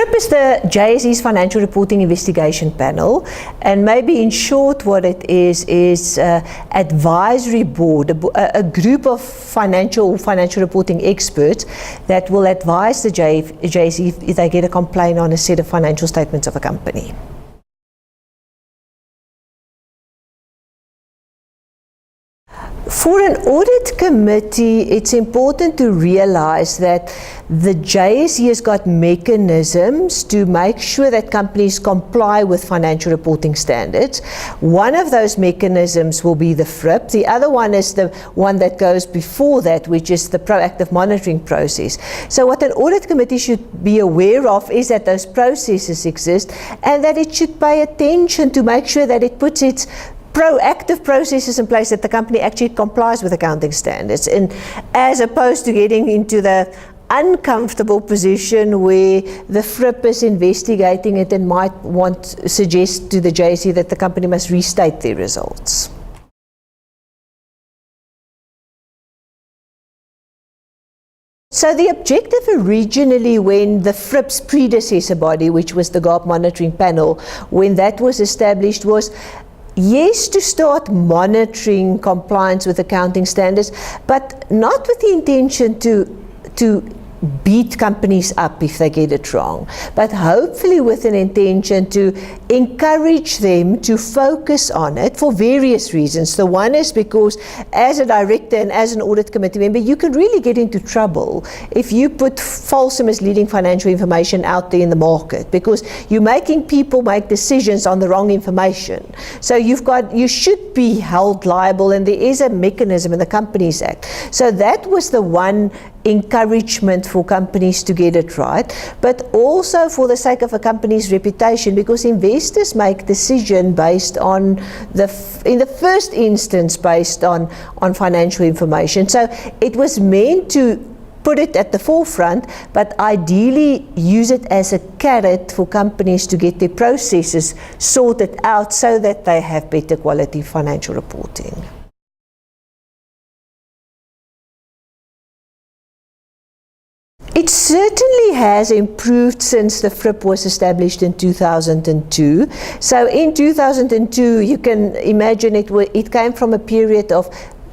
FRIP is the JSE's Financial Reporting Investigation Panel, and maybe in short what it is advisory board, a group of financial reporting experts that will advise the JSE if they get a complaint on a set of financial statements of a company. For an audit committee, it's important to realize that the JSE has got mechanisms to make sure that companies comply with financial reporting standards. One of those mechanisms will be the FRIP. The other one is the one that goes before that, which is the proactive monitoring process. So what an audit committee should be aware of is that those processes exist and that it should pay attention to make sure that it puts its proactive processes in place, that the company actually complies with accounting standards, and as opposed to getting into the uncomfortable position where the FRIP is investigating it and might suggest to the JSE that the company must restate their results. So the objective originally, when the FRIP's predecessor body, which was the GARP monitoring panel, when that was established, was yes, to start monitoring compliance with accounting standards, but not with the intention to beat companies up if they get it wrong, but hopefully with an intention to encourage them to focus on it for various reasons. The one is because as a director and as an audit committee member, you can really get into trouble if you put false and misleading financial information out there in the market, because you're making people make decisions on the wrong information. So you should be held liable, and there is a mechanism in the Companies Act. So that was the one encouragement for companies to get it right, but also for the sake of a company's reputation, because investors make decisions based on in the first instance based on financial information. So it was meant to put it at the forefront, but ideally use it as a carrot for companies to get their processes sorted out so that they have better quality financial reporting. It certainly has improved since the FRIP was established in 2002. So in 2002, you can imagine it came from a period of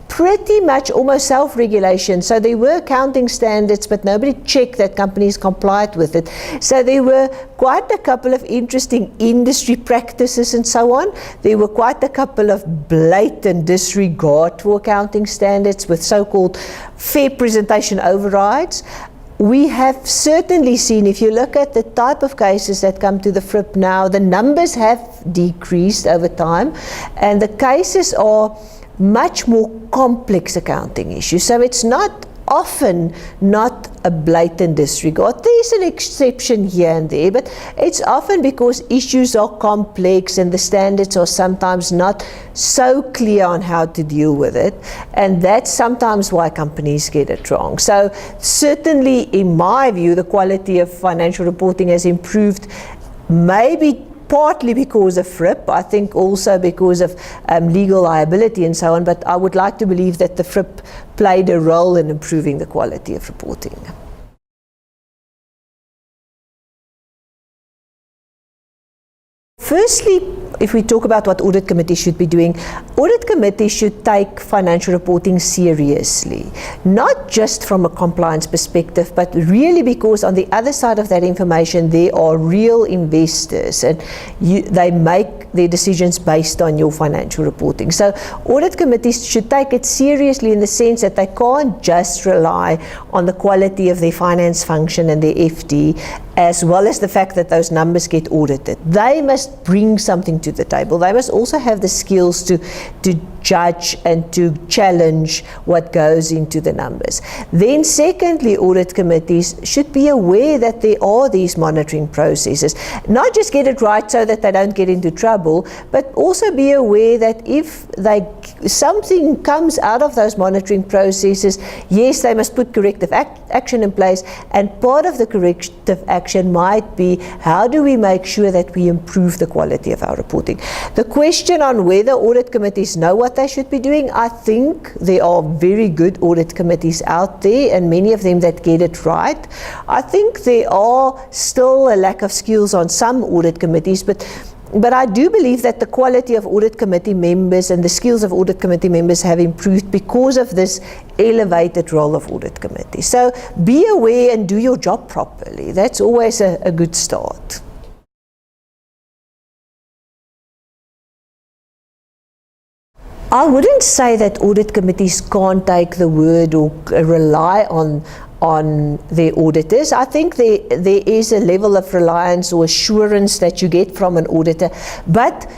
pretty much almost self-regulation. So there were accounting standards, but nobody checked that companies complied with it. So there were quite a couple of interesting industry practices and so on. There were quite a couple of blatant disregard for accounting standards with so-called fair presentation overrides. We have certainly seen, if you look at the type of cases that come to the FRIP now, the numbers have decreased over time, and the cases are much more complex accounting issues. So it's often not a blatant disregard. There's an exception here and there, but it's often because issues are complex and the standards are sometimes not so clear on how to deal with it, and that's sometimes why companies get it wrong. So certainly, in my view, the quality of financial reporting has improved, maybe partly because of FRIP, I think also because of legal liability and so on, but I would like to believe that the FRIP played a role in improving the quality of reporting. Firstly, if we talk about what audit committees should be doing, audit committees should take financial reporting seriously, not just from a compliance perspective, but really because on the other side of that information there are real investors, and they make their decisions based on your financial reporting. So audit committees should take it seriously in the sense that they can't just rely on the quality of their finance function and their FD, as well as the fact that those numbers get audited. They must bring something to the table. They must also have the skills to judge and to challenge what goes into the numbers. Then secondly, audit committees should be aware that there are these monitoring processes. Not just get it right so that they don't get into trouble, but also be aware that if something comes out of those monitoring processes, yes, they must put corrective action in place, and part of the corrective action might be, how do we make sure that we improve the quality of our reporting? The question on whether audit committees know what what they should be doing. I think there are very good audit committees out there, and many of them that get it right. I think there are still a lack of skills on some audit committees, but I do believe that the quality of audit committee members and the skills of audit committee members have improved because of this elevated role of audit committee. So be aware and do your job properly. That's always a good start. I wouldn't say that audit committees can't take the word or rely on their auditors. I think there is a level of reliance or assurance that you get from an auditor, but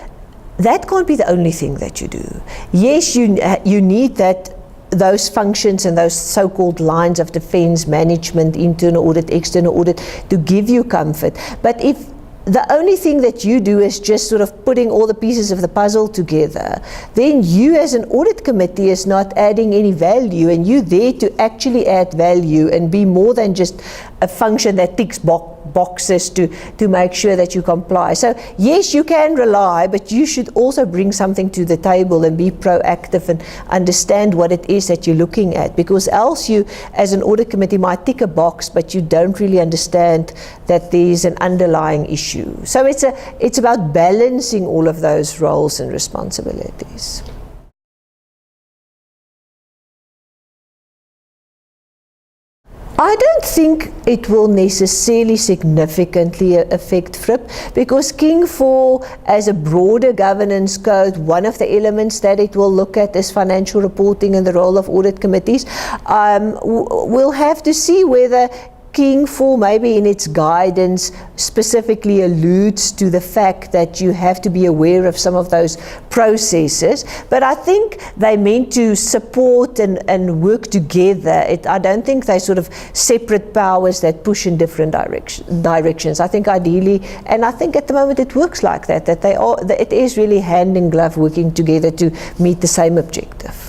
that can't be the only thing that you do. Yes, you need those functions and those so-called lines of defense, management, internal audit, external audit, to give you comfort. But if the only thing that you do is just sort of putting all the pieces of the puzzle together, then you as an audit committee is not adding any value, and you're there to actually add value and be more than just a function that ticks boxes to make sure that you comply. So yes, you can rely, but you should also bring something to the table and be proactive and understand what it is that you're looking at, because else you as an audit committee might tick a box, but you don't really understand that there's an underlying issue. So it's about balancing all of those roles and responsibilities. I don't think it will necessarily significantly affect FRIP, because King 4, as a broader governance code, one of the elements that it will look at is financial reporting and the role of audit committees. We'll have to see whether King 4, maybe in its guidance, specifically alludes to the fact that you have to be aware of some of those processes. But I think they meant to support and work together. I don't think they're sort of separate powers that push in different directions. I think ideally, and I think at the moment it works like that it is really hand in glove working together to meet the same objective.